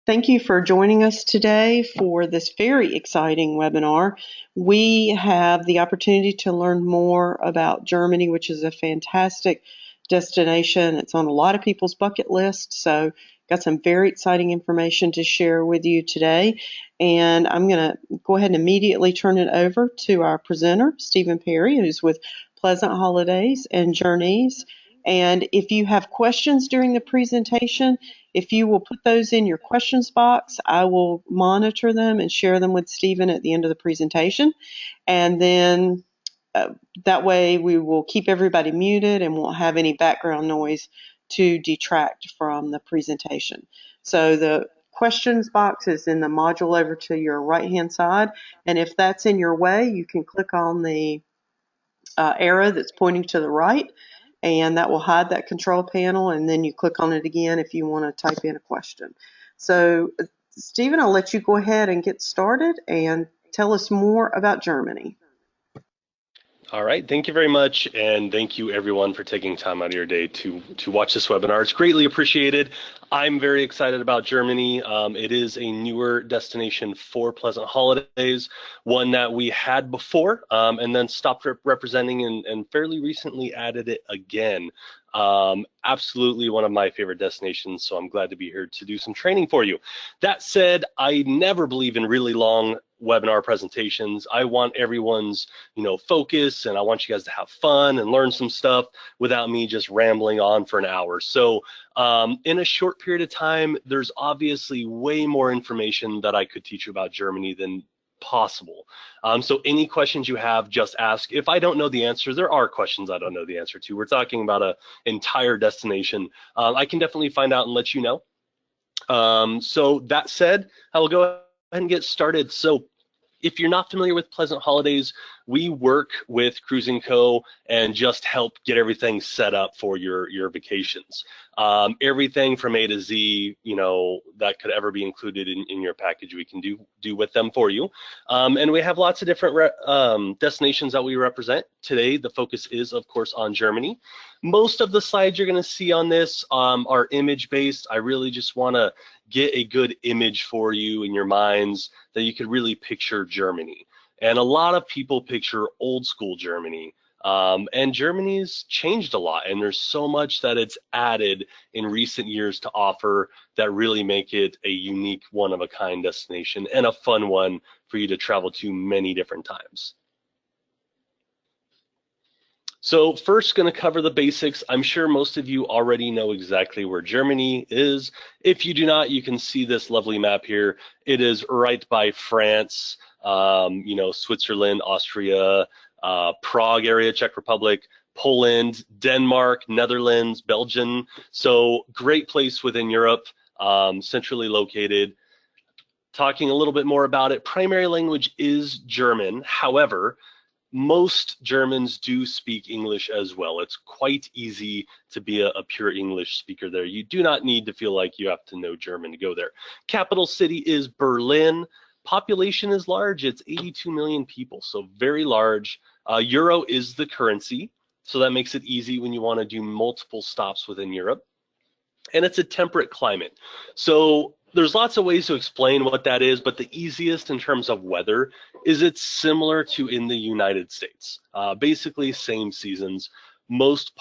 Thank you for joining us today for this very exciting webinar. We have the opportunity to learn more about Germany, which is a fantastic destination. It's on a lot of people's bucket list, so got some very exciting information to share with you today. And I'm going to go ahead and immediately turn it over to our presenter, Stephen Perry, who's with Pleasant Holidays and Journeys. And if you have questions during the presentation, if you will put those in your questions box, I will monitor them and share them with Stephen at the end of the presentation. And then that way we will keep everybody muted and won't have any background noise to detract from the presentation. So the questions box is in the module over to your right-hand side. And if that's in your way, you can click on the arrow that's pointing to the right, and that will hide that control panel, and then you click on it again if you want to type in a question. So, Stephen, I'll let you go ahead and get started and tell us more about Germany. All right, thank you very much, and thank you everyone for taking time out of your day to watch this webinar. It's greatly appreciated. I'm very excited about Germany. It is a newer destination for Pleasant Holidays, one that we had before and then stopped representing and fairly recently added it again. Absolutely one of my favorite destinations, so I'm glad to be here to do some training for you. That said, I never believe in really long webinar presentations. I want everyone's focus, and I want you guys to have fun and learn some stuff without me just rambling on for an hour. So in a short period of time, there's obviously way more information that I could teach you about Germany than possible. So any questions you have, just ask. If I don't know the answer, there are questions I don't know the answer to. We're talking about an entire destination. I can definitely find out and let you know. So that said, I will go ahead and get started. So if you're not familiar with Pleasant Holidays, we work with Cruising Co. and just help get everything set up for your vacations. Everything from A to Z, that could ever be included in your package, we can do with them for you. And we have lots of different destinations that we represent. Today, the focus is, of course, on Germany. Most of the slides you're going to see on this are image-based. I really just want to get a good image for you in your minds that you could really picture Germany. And a lot of people picture old school Germany. And Germany's changed a lot, and there's so much that it's added in recent years to offer that really make it a unique, one-of-a-kind destination and a fun one for you to travel to many different times. So first, going to cover the basics. I'm sure most of you already know exactly where Germany is. If you do not, you can see this lovely map here. It is right by France, Switzerland, Austria, Prague area, Czech Republic, Poland, Denmark, Netherlands, Belgium. So great place within Europe, centrally located. Talking a little bit more about it, primary language is German. However, most Germans do speak English as well. It's quite easy to be a pure English speaker there. You do not need to feel like you have to know German to go there. Capital city is Berlin. Population is large. It's 82 million people, so very large. Euro is the currency, so that makes it easy when you want to do multiple stops within Europe. And it's a temperate climate. So there's lots of ways to explain what that is, but the easiest in terms of weather is it's similar to in the United States. Basically same seasons. Most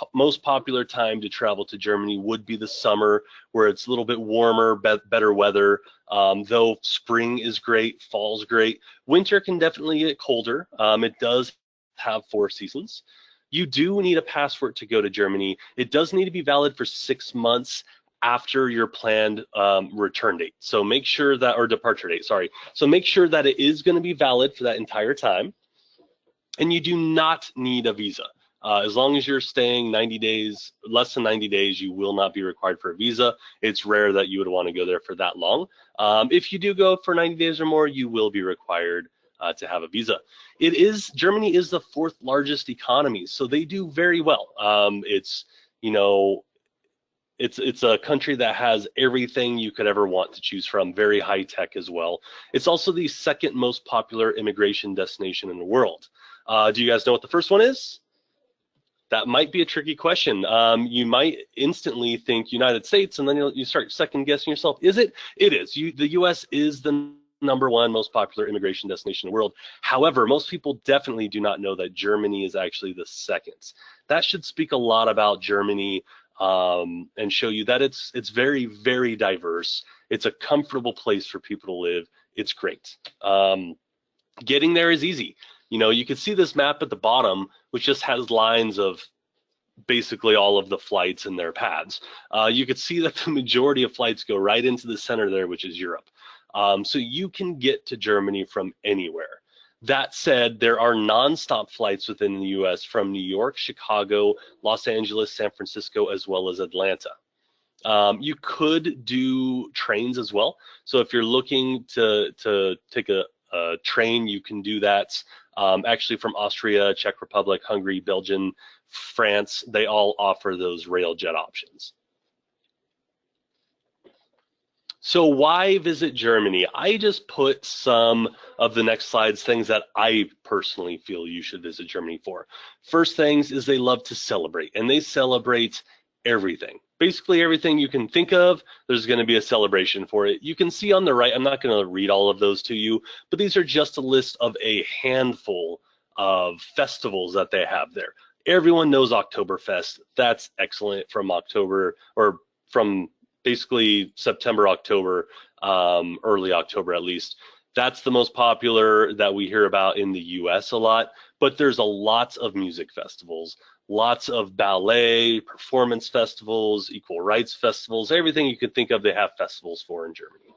popular time to travel to Germany would be the summer, where it's a little bit warmer, better weather, though spring is great, fall's great. Winter can definitely get colder. It does have 4 seasons. You do need a passport to go to Germany. It does need to be valid for 6 months after your planned return date. So make sure that, or departure date, sorry. So make sure that it is going to be valid for that entire time. And you do not need a visa. As long as you're staying 90 days, less than 90 days, you will not be required for a visa. It's rare that you would want to go there for that long. If you do go for 90 days or more, you will be required to have a visa. Germany is the 4th largest economy, so they do very well. It's a country that has everything you could ever want to choose from, very high tech as well. It's also the 2nd most popular immigration destination in the world. Do you guys know what the first one is? That might be a tricky question. You might instantly think United States, and then you start second guessing yourself. Is it? It is. The U.S. is the #1 most popular immigration destination in the world. However, most people definitely do not know that Germany is actually the second. That should speak a lot about Germany, and show you that it's very, very diverse. It's a comfortable place for people to live. It's great. Getting there is easy. You can see this map at the bottom, which just has lines of basically all of the flights and their paths. You could see that the majority of flights go right into the center there, which is Europe. So you can get to Germany from anywhere. That said, there are nonstop flights within the US from New York, Chicago, Los Angeles, San Francisco, as well as Atlanta. You could do trains as well. So if you're looking to take a train, you can do that. Actually from Austria, Czech Republic, Hungary, Belgium, France, they all offer those railjet options. So why visit Germany? I just put some of the next slides, things that I personally feel you should visit Germany for. First things is they love to celebrate, and they celebrate everything. Basically everything you can think of, there's going to be a celebration for it. You can see on the right, I'm not going to read all of those to you, but these are just a list of a handful of festivals that they have there. Everyone knows Oktoberfest. That's excellent from October, or from basically September, October, early October at least. That's the most popular that we hear about in the US a lot, but there's a lot of music festivals, lots of ballet, performance festivals, equal rights festivals, everything you could think of they have festivals for in Germany.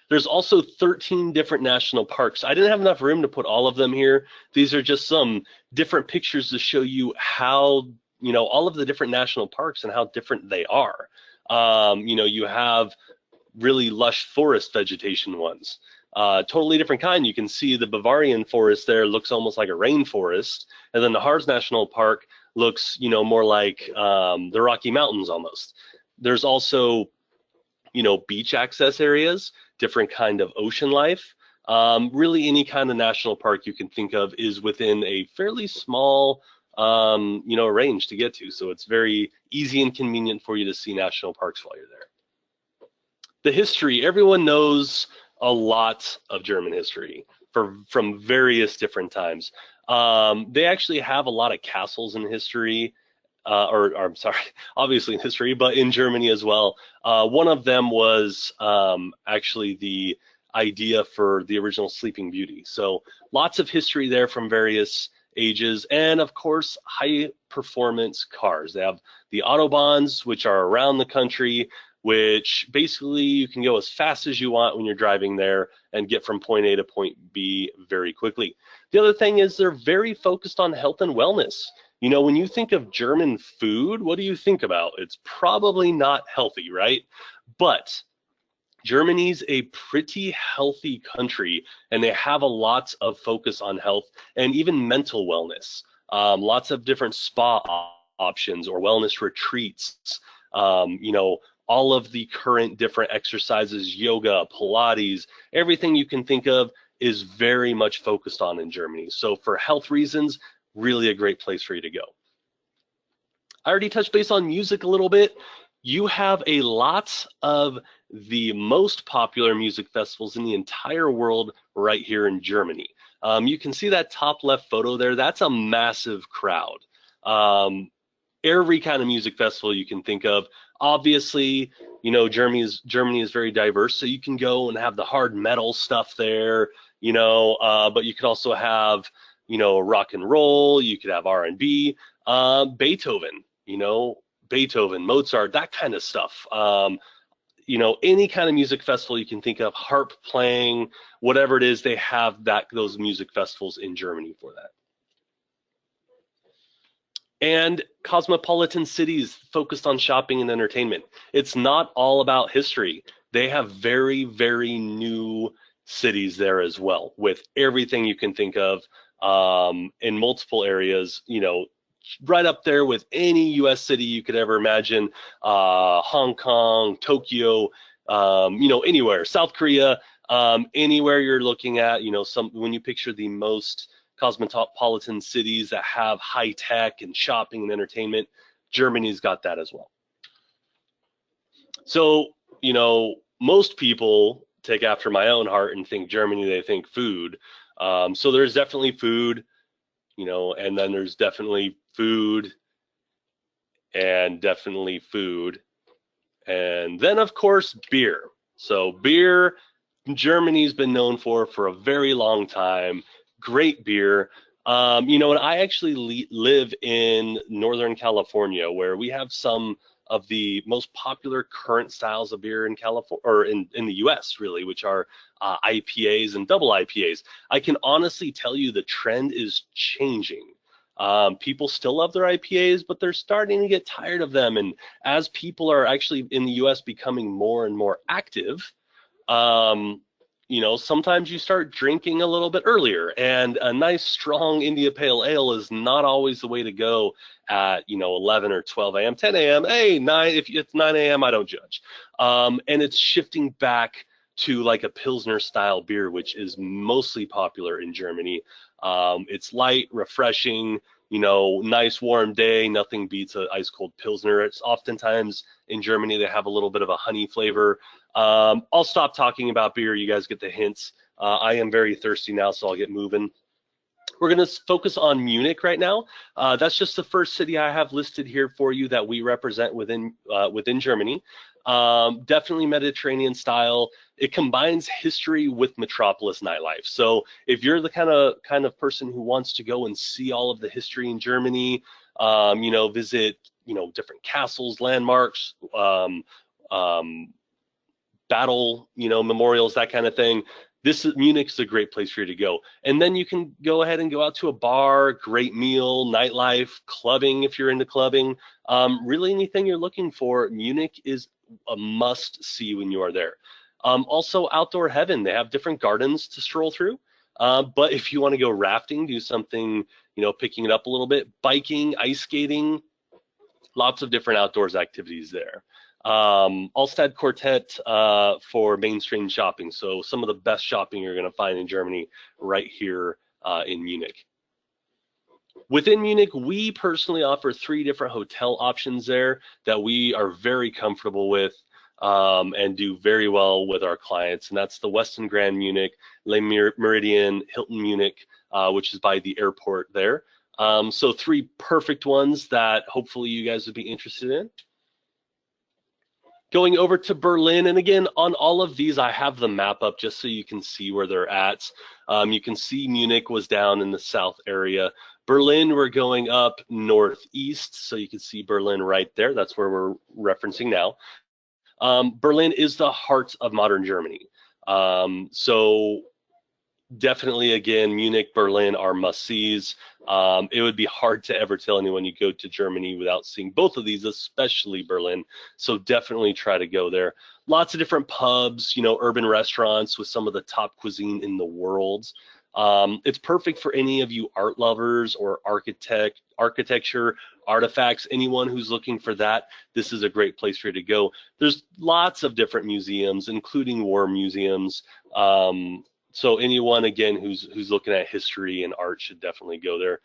There's also 13 different national parks. I didn't have enough room to put all of them here. These are just some different pictures to show you how, all of the different national parks and how different they are. You have really lush forest vegetation ones. Totally different kind. You can see the Bavarian forest there looks almost like a rainforest, and then the Harz National Park looks, more like the Rocky Mountains almost. There's also, beach access areas, different kind of ocean life. Really any kind of national park you can think of is within a fairly small, range to get to. So it's very easy and convenient for you to see national parks while you're there. The history, everyone knows a lot of German history from various different times. They actually have a lot of castles in history, or I'm sorry, obviously in history, but in Germany as well. One of them was actually the idea for the original Sleeping Beauty. So lots of history there from various ages, and of course, high performance cars. They have the Autobahns, which are around the country, which basically you can go as fast as you want when you're driving there and get from point A to point B very quickly. The other thing is they're very focused on health and wellness. When you think of German food, what do you think about? It's probably not healthy, right? But Germany's a pretty healthy country, and they have a lot of focus on health and even mental wellness. Lots of different spa options or wellness retreats. All of the current different exercises, yoga, Pilates, everything you can think of is very much focused on in Germany. So for health reasons, really a great place for you to go. I already touched base on music a little bit. You have a lot of the most popular music festivals in the entire world right here in Germany. You can see that top left photo there. That's a massive crowd. Every kind of music festival you can think of. Obviously, Germany is very diverse, so you can go and have the hard metal stuff there, but you could also have, rock and roll, you could have R&B, Beethoven, Beethoven, Mozart, that kind of stuff. Any kind of music festival you can think of, harp playing, whatever it is, they have those music festivals in Germany for that. And cosmopolitan cities focused on shopping and entertainment. It's not all about history. They have very, very new cities there as well, with everything you can think of in multiple areas, right up there with any US city you could ever imagine, Hong Kong, Tokyo, anywhere, South Korea, anywhere you're looking at, when you picture the most cosmopolitan cities that have high tech and shopping and entertainment. Germany's got that as well. So, most people take after my own heart and think Germany, they think food. So there's definitely food, and then there's definitely food and definitely food. And then, of course, beer. So beer, Germany's been known for a very long time. Great beer. And I actually live in Northern California, where we have some of the most popular current styles of beer in California, or in the US, really, which are IPAs and double IPAs. I can honestly tell you the trend is changing. People still love their IPAs, but they're starting to get tired of them. And as people are actually in the US becoming more and more active, sometimes you start drinking a little bit earlier, and a nice strong India Pale Ale is not always the way to go at 11 or 12 a.m., 10 a.m. Hey, 9, if it's 9 a.m., I don't judge. And it's shifting back to like a Pilsner style beer, which is mostly popular in Germany. It's light, refreshing, nice warm day. Nothing beats an ice cold Pilsner. It's oftentimes in Germany, they have a little bit of a honey flavor. I'll stop talking about beer. You guys get the hints. I am very thirsty now, so I'll get moving. We're going to focus on Munich right now. That's just the first city I have listed here for you that we represent within Germany. Definitely Mediterranean style. It combines history with metropolis nightlife. So if you're the kind of person who wants to go and see all of the history in Germany, visit different castles, landmarks, battle memorials, that kind of thing, Munich's a great place for you to go. And then you can go ahead and go out to a bar, great meal, nightlife, clubbing if you're into clubbing. Really anything you're looking for, Munich is a must see when you are there. Also outdoor heaven, they have different gardens to stroll through. But if you want to go rafting, do something, picking it up a little bit, biking, ice skating, lots of different outdoors activities there. Allsted Quartet for mainstream shopping. So some of the best shopping you're going to find in Germany right here in Munich. Within Munich, we personally offer 3 different hotel options there that we are very comfortable with and do very well with our clients. And that's the Westin Grand Munich, Le Meridien, Hilton Munich, which is by the airport there. So 3 perfect ones that hopefully you guys would be interested in. Going over to Berlin, and again, on all of these, I have the map up just so you can see where they're at. You can see Munich was down in the south area. Berlin, we're going up northeast, so you can see Berlin right there. That's where we're referencing now. Berlin is the heart of modern Germany. So definitely, again, Munich, Berlin are must-sees. It would be hard to ever tell anyone you go to Germany without seeing both of these, especially Berlin. So definitely try to go there. Lots of different pubs, urban restaurants with some of the top cuisine in the world. It's perfect for any of you art lovers or architecture, artifacts, anyone who's looking for that. This is a great place for you to go. There's lots of different museums, including war museums. So anyone, again, who's looking at history and art should definitely go there.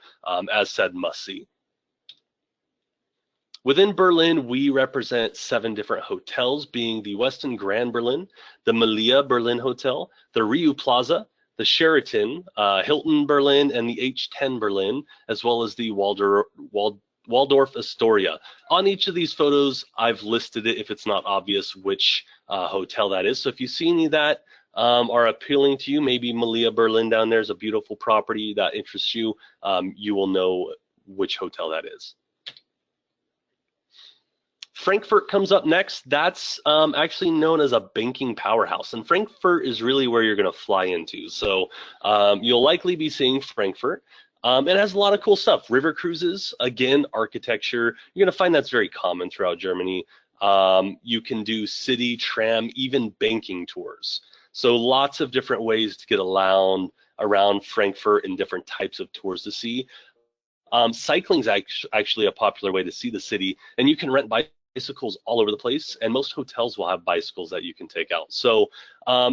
As said, must see. Within Berlin, we represent 7 different hotels, being the Westin Grand Berlin, the Melia Berlin Hotel, the Riu Plaza, the Sheraton, Hilton Berlin, and the H10 Berlin, as well as the Waldorf Astoria. On each of these photos, I've listed it if it's not obvious which hotel that is. So if you see any of that are appealing to you, maybe Melia Berlin down there is a beautiful property that interests you, you will know which hotel that is. Frankfurt comes up next. That's actually known as a banking powerhouse, and Frankfurt is really where you're going to fly into. So you'll likely be seeing Frankfurt. It has a lot of cool stuff. River cruises, again, architecture. You're going to find that's very common throughout Germany. You can do city, tram, even banking tours. So lots of different ways to get around Frankfurt and different types of tours to see. Cycling is actually a popular way to see the city, and you can rent bicycles all over the place, and most hotels will have bicycles that you can take out. So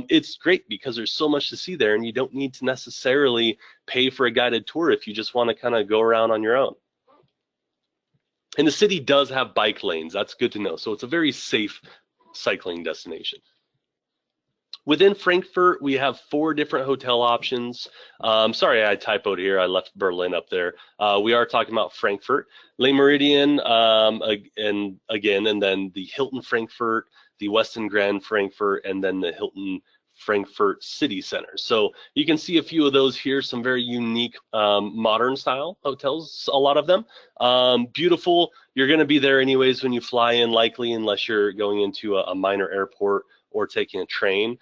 it's great because there's so much to see there, and you don't need to necessarily pay for a guided tour if you just want to kind of go around on your own. And the city does have bike lanes. That's good to know. So it's a very safe cycling destination. Within Frankfurt, we have 4 different hotel options. Sorry, I typoed here. I left Berlin up there. We are talking about Frankfurt, Le Méridien, and then the Hilton Frankfurt, the Westin Grand Frankfurt, and then the Hilton Frankfurt City Center. So you can see a few of those here, some very unique modern style hotels, a lot of them. Beautiful. You're going to be there anyways when you fly in, likely, unless you're going into a minor airport or taking a train.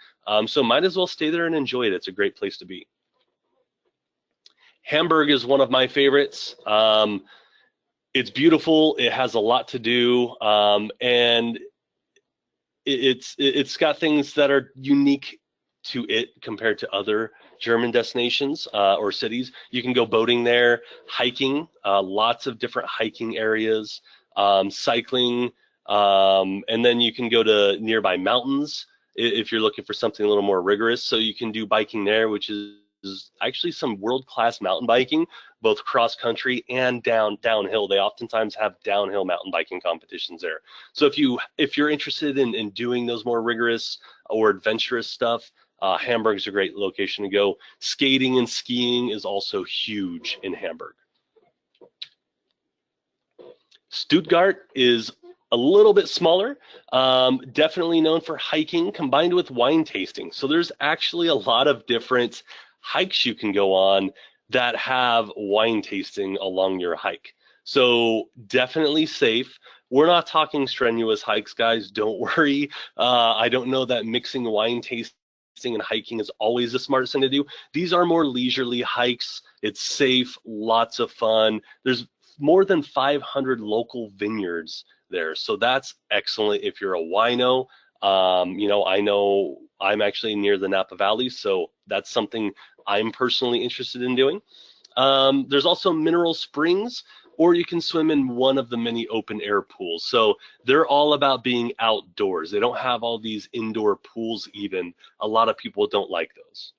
So might as well stay there and enjoy it. It's a great place to be. Hamburg is one of my favorites. It's beautiful. It has a lot to do, and it's got things that are unique to it compared to other German destinations or cities. You can go boating there, hiking, lots of different hiking areas, cycling, and then you can go to nearby mountains if you're looking for something a little more rigorous. So you can do biking there, which is actually some world-class mountain biking, both cross-country and downhill. They oftentimes have downhill mountain biking competitions there. So if you're interested in doing those more rigorous or adventurous stuff, Hamburg's a great location to go. Skating and skiing is also huge in Hamburg. Stuttgart is a little bit smaller, definitely known for hiking combined with wine tasting. So there's actually a lot of different hikes you can go on that have wine tasting along your hike. So definitely safe. We're not talking strenuous hikes, guys. Don't worry. I don't know that mixing wine tasting and hiking is always the smartest thing to do. These are more leisurely hikes. It's safe, lots of fun. There's more than 500 local vineyards there. So that's excellent if you're a wino. I know I'm actually near the Napa Valley, so that's something I'm personally interested in doing. There's also mineral springs, or you can swim in one of the many open air pools. So they're all about being outdoors. They don't have all these indoor pools even. A lot of people don't like those.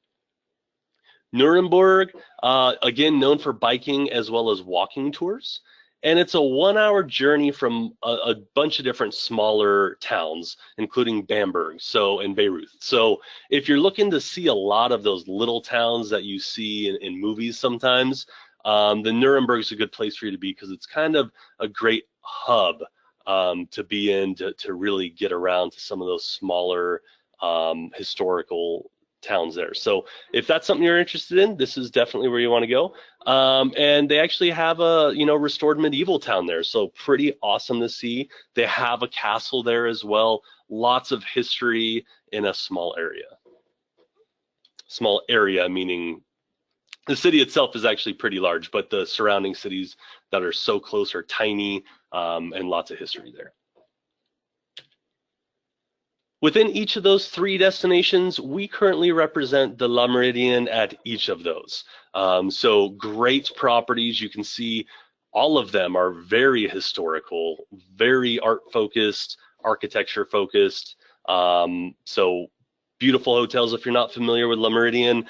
Nuremberg, again, known for biking as well as walking tours. And it's a 1-hour journey from a bunch of different smaller towns, including Bamberg and Beirut. So if you're looking to see a lot of those little towns that you see in movies sometimes, the Nuremberg is a good place for you to be because it's kind of a great hub to be in to really get around to some of those smaller historical towns there. So if that's something you're interested in, this is definitely where you want to go. And they actually have a restored medieval town there, so pretty awesome to see. They have a castle there as well. Lots of history in a small area. Small area meaning the city itself is actually pretty large, but the surrounding cities that are so close are tiny, and lots of history there. Within each of those 3 destinations, we currently represent the Le Méridien at each of those. So great properties. You can see all of them are very historical, very art-focused, architecture-focused. So beautiful hotels if you're not familiar with Le Méridien,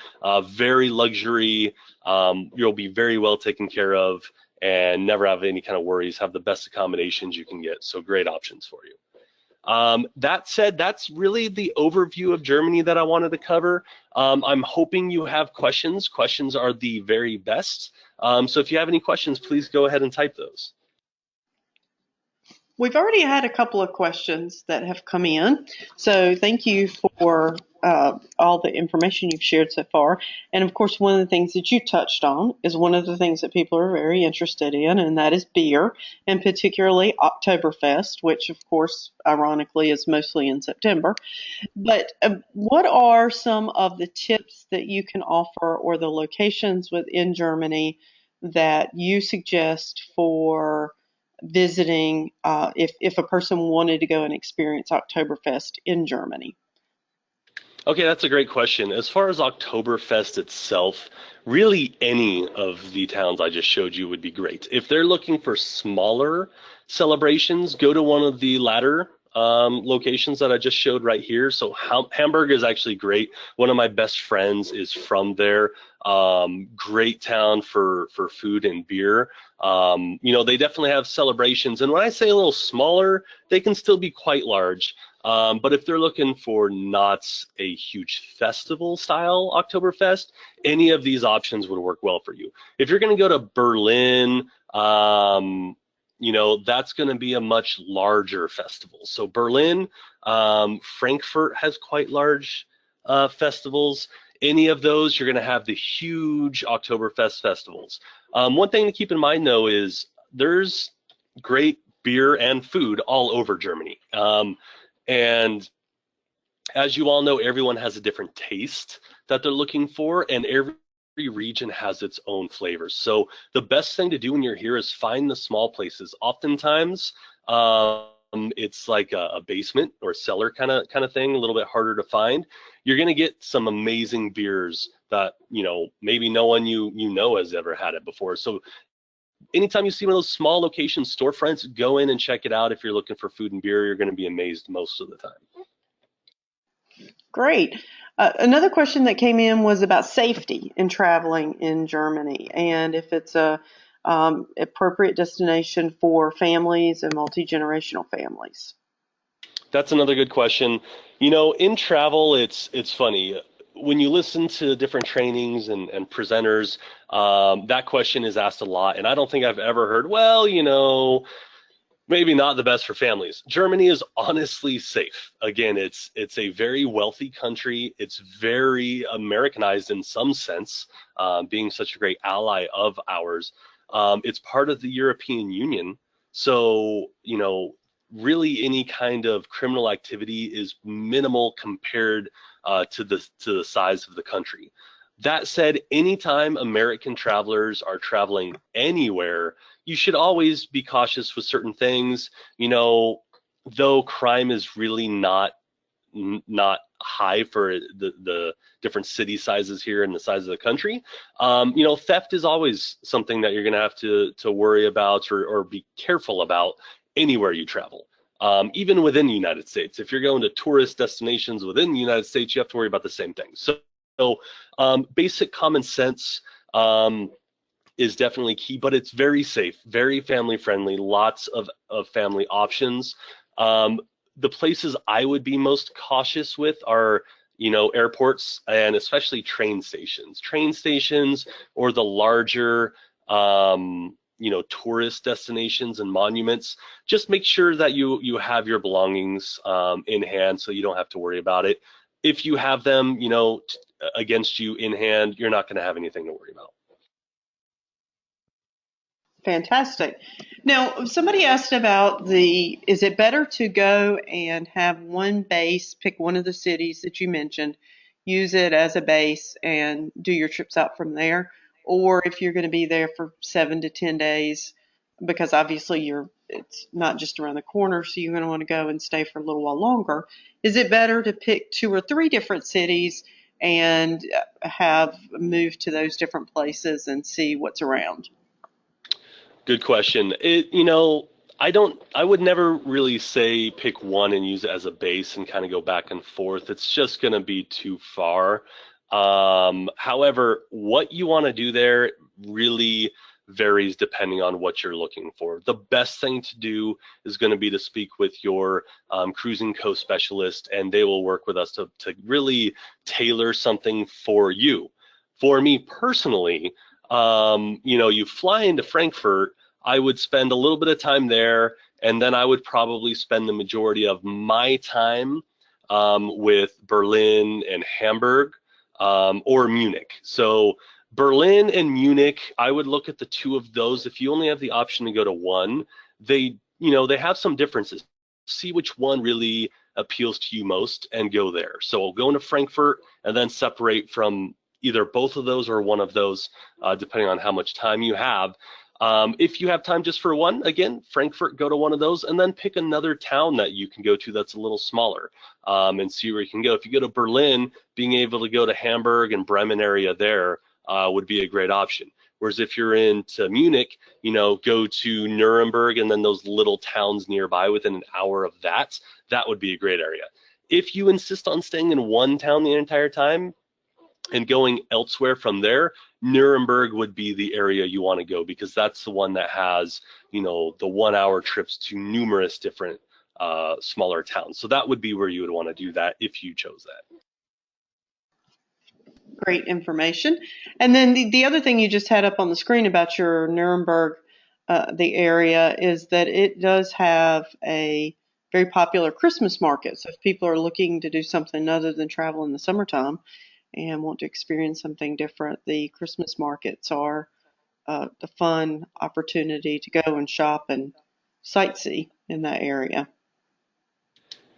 very luxury. You'll be very well taken care of and never have any kind of worries, have the best accommodations you can get. So great options for you. That said, that's really the overview of Germany that I wanted to cover. I'm hoping you have questions. Questions are the very best. So if you have any questions, please go ahead and type those. We've already had a couple of questions that have come in, so thank you for all the information you've shared so far. And of course, one of the things that you touched on is one of the things that people are very interested in, and that is beer, and particularly Oktoberfest, which of course, ironically, is mostly in September. But what are some of the tips that you can offer, or the locations within Germany that you suggest for visiting if a person wanted to go and experience Oktoberfest in Germany? Okay, that's a great question. As far as Oktoberfest itself, Really, any of the towns I just showed you would be great. If they're looking for smaller celebrations, go to one of the latter locations that I just showed right here. So Hamburg is actually great. One of my best friends is from there. Great town for food and beer. They definitely have celebrations. And when I say a little smaller, they can still be quite large. But if they're looking for not a huge festival style Oktoberfest, any of these options would work well for you. If you're going to go to Berlin, that's going to be a much larger festival. So Berlin, Frankfurt has quite large festivals. Any of those, you're going to have the huge Oktoberfest festivals. One thing to keep in mind, though, is there's great beer and food all over Germany. And as you all know, everyone has a different taste that they're looking for, and every region has its own flavors. So the best thing to do when you're here is find the small places. Oftentimes, it's like a basement or cellar kind of thing, a little bit harder to find. You're going to get some amazing beers that maybe no one you know has ever had it before. So anytime you see one of those small location storefronts, go in and check it out. If you're looking for food and beer, you're going to be amazed most of the time. Great. Another question that came in was about safety in traveling in Germany, and if it's a appropriate destination for families and multi-generational families. That's another good question. In travel, it's funny. When you listen to different trainings and presenters, that question is asked a lot, and I don't think I've ever heard, well, maybe not the best for families. Germany is honestly safe. Again, it's a very wealthy country. It's very Americanized in some sense, being such a great ally of ours. It's part of the European Union. So, really any kind of criminal activity is minimal compared to the size of the country. That said, anytime American travelers are traveling anywhere, you should always be cautious with certain things. Though crime is really not high for the different city sizes here and the size of the country, theft is always something that you're going to have to worry about or be careful about anywhere you travel. Even within the United States, if you're going to tourist destinations within the United States, you have to worry about the same thing. So basic common sense is definitely key, but it's very safe, very family friendly, lots of family options. The places I would be most cautious with are, airports and especially train stations. Train stations or the larger, tourist destinations and monuments. Just make sure that you have your belongings in hand so you don't have to worry about it. If you have them, against you in hand, you're not going to have anything to worry about. Fantastic. Now, somebody asked about is it better to go and have one base, pick one of the cities that you mentioned, use it as a base and do your trips out from there? Or if you're going to be there for 7 to 10 days, because obviously it's not just around the corner, so you're going to want to go and stay for a little while longer. Is it better to pick 2 or 3 different cities and have moved to those different places and see what's around? Good question. I would never really say pick one and use it as a base and kind of go back and forth. It's just going to be too far. However, what you want to do there really varies depending on what you're looking for. The best thing to do is going to be to speak with your cruising co-specialist, and they will work with us to really tailor something for you. For me personally, you fly into Frankfurt, I would spend a little bit of time there, and then I would probably spend the majority of my time with Berlin and Hamburg or Munich. So Berlin and Munich, I would look at the 2 of those. If you only have the option to go to one, they have some differences. See which one really appeals to you most and go there. So I'll go into Frankfurt and then separate from either both of those or one of those, depending on how much time you have. If you have time just for one, again, Frankfurt, go to one of those, and then pick another town that you can go to that's a little smaller, and see where you can go. If you go to Berlin, being able to go to Hamburg and Bremen area there would be a great option. Whereas if you're into Munich, go to Nuremberg and then those little towns nearby within an hour of that, that would be a great area. If you insist on staying in one town the entire time and going elsewhere from there, Nuremberg would be the area you want to go because that's the one that has, the 1 hour trips to numerous different smaller towns. So that would be where you would want to do that if you chose that. Great information. And then the other thing you just had up on the screen about your Nuremberg, the area, is that it does have a very popular Christmas market. So if people are looking to do something other than travel in the summertime and want to experience something different, the Christmas markets are the fun opportunity to go and shop and sightsee in that area.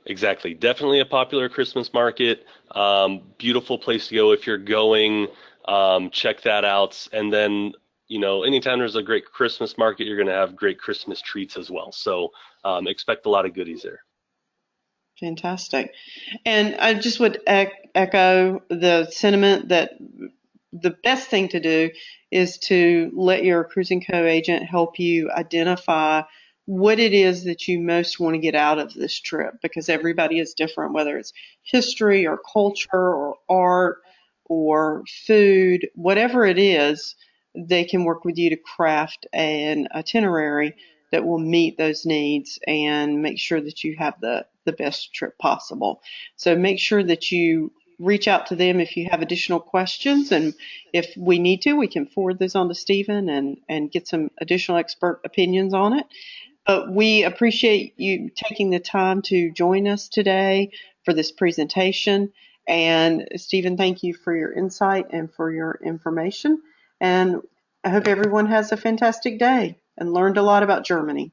Exactly. Definitely a popular Christmas market. Beautiful place to go if you're going. Check that out. And then, anytime there's a great Christmas market, you're going to have great Christmas treats as well. So expect a lot of goodies there. Fantastic. And I just would echo the sentiment that the best thing to do is to let your cruising co-agent help you identify what it is that you most want to get out of this trip, because everybody is different, whether it's history or culture or art or food, whatever it is, they can work with you to craft an itinerary that will meet those needs and make sure that you have the best trip possible. So make sure that you reach out to them if you have additional questions, and if we need to, we can forward those on to Stephen and get some additional expert opinions on it. But we appreciate you taking the time to join us today for this presentation. And Stephen, thank you for your insight and for your information. And I hope everyone has a fantastic day and learned a lot about Germany.